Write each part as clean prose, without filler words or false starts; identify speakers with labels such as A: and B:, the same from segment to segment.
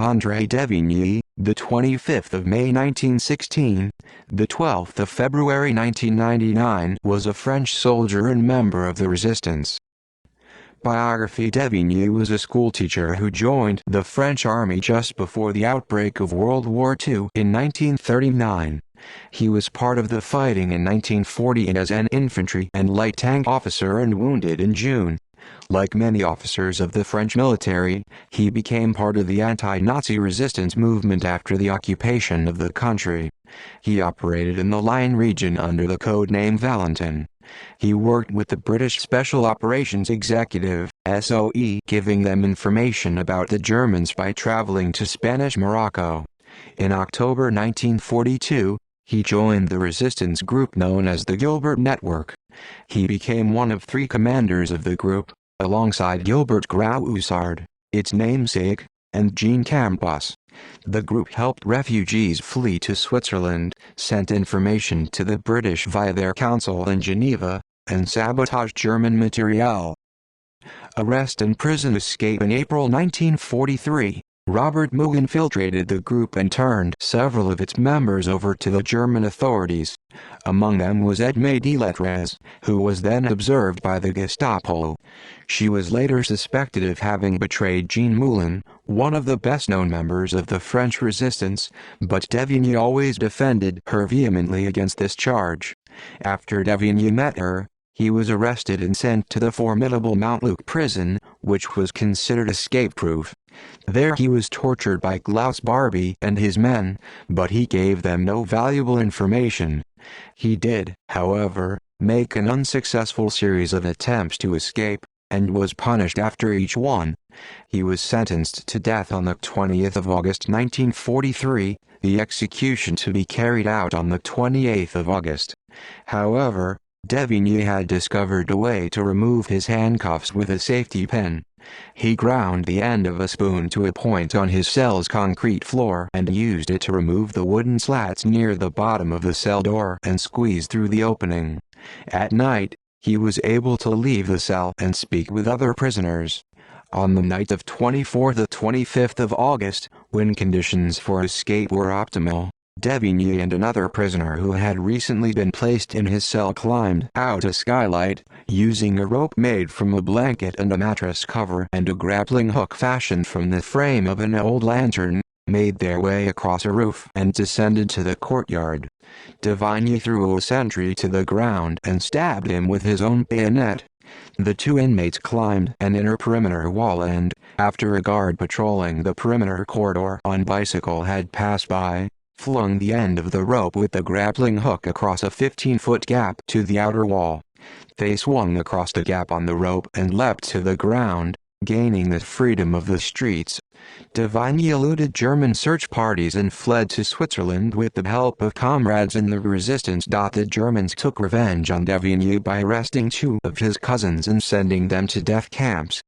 A: André Devigny, the 25th of May 1916, the 12th of February 1999, was a French soldier and member of the resistance. Biography: Devigny was a schoolteacher who joined the French army just before the outbreak of World War II in 1939. He was part of the fighting in 1940 and as an infantry and light tank officer and wounded in June. Like many officers of the French military, he became part of the anti-Nazi resistance movement after the occupation of the country. He operated in the Line region under the code name Valentin. He worked with the British Special Operations Executive, SOE, giving them information about the Germans by traveling to Spanish Morocco. In October 1942, he joined the resistance group known as the Gilbert Network. He became one of 3 commanders of the group, alongside Gilbert Groussard, its namesake, and Jean Campos. The group helped refugees flee to Switzerland, sent information to the British via their consul in Geneva, and sabotaged German materiel. Arrest and prison escape: in April 1943, Robert Moog infiltrated the group and turned several of its members over to the German authorities. Among them was Edmé de Lettres, who was then observed by the Gestapo. She was later suspected of having betrayed Jean Moulin, one of the best-known members of the French resistance, but Devigny always defended her vehemently against this charge. After Devigny met her, he was arrested and sent to the formidable Montluc prison, which was considered escape-proof. There he was tortured by Klaus Barbie and his men, but he gave them no valuable information. He did, however, make an unsuccessful series of attempts to escape, and was punished after each one. He was sentenced to death on the 20th of August 1943, the execution to be carried out on the 28th of August. However, Devigny had discovered a way to remove his handcuffs with a safety pin. He ground the end of a spoon to a point on his cell's concrete floor and used it to remove the wooden slats near the bottom of the cell door and squeeze through the opening. At night, he was able to leave the cell and speak with other prisoners. On the night of 24th to 25th of August, when conditions for escape were optimal, Devigny and another prisoner who had recently been placed in his cell climbed out a skylight, using a rope made from a blanket and a mattress cover and a grappling hook fashioned from the frame of an old lantern, made their way across a roof and descended to the courtyard. Devigny threw a sentry to the ground and stabbed him with his own bayonet. The 2 inmates climbed an inner perimeter wall and, after a guard patrolling the perimeter corridor on bicycle had passed by, flung the end of the rope with the grappling hook across a 15-foot gap to the outer wall. They swung across the gap on the rope and leapt to the ground, gaining the freedom of the streets. Devigny eluded German search parties and fled to Switzerland with the help of comrades in the resistance. The Germans took revenge on Devigny by arresting 2 of his cousins and sending them to death camps.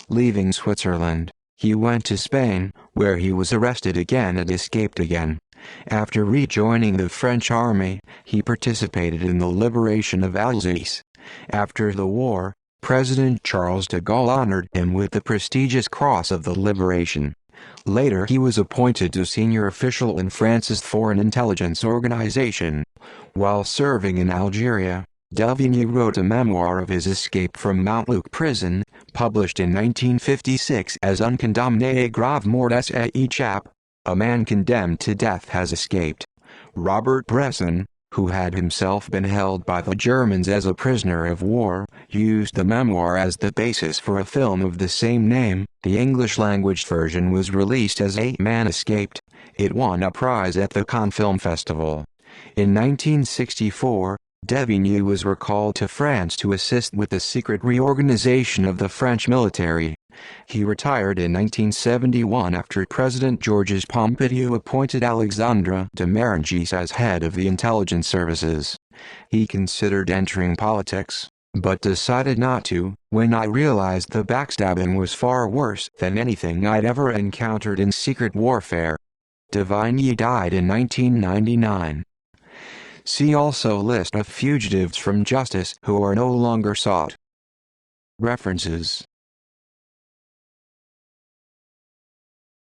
A: Leaving Switzerland, he went to Spain, where he was arrested again and escaped again. After rejoining the French army, he participated in the liberation of Alsace. After the war, President Charles de Gaulle honored him with the prestigious Cross of the Liberation. Later he was appointed to senior official in France's Foreign Intelligence Organization. While serving in Algeria, Devigny wrote a memoir of his escape from Montluc prison, published in 1956 as Un condamné grave mort s'est échappé. A man condemned to death has escaped. Robert Bresson, who had himself been held by the Germans as a prisoner of war, used the memoir as the basis for a film of the same name. The English-language version was released as A Man Escaped. It won a prize at the Cannes Film Festival. In 1964, Devigny was recalled to France to assist with the secret reorganization of the French military. He retired in 1971 after President Georges Pompidou appointed Alexandre de Méringis as head of the intelligence services. He considered entering politics, but decided not to. When I realized the backstabbing was far worse than anything I'd ever encountered in secret warfare. Devigny died in 1999. See also list of fugitives from justice who are no longer sought. References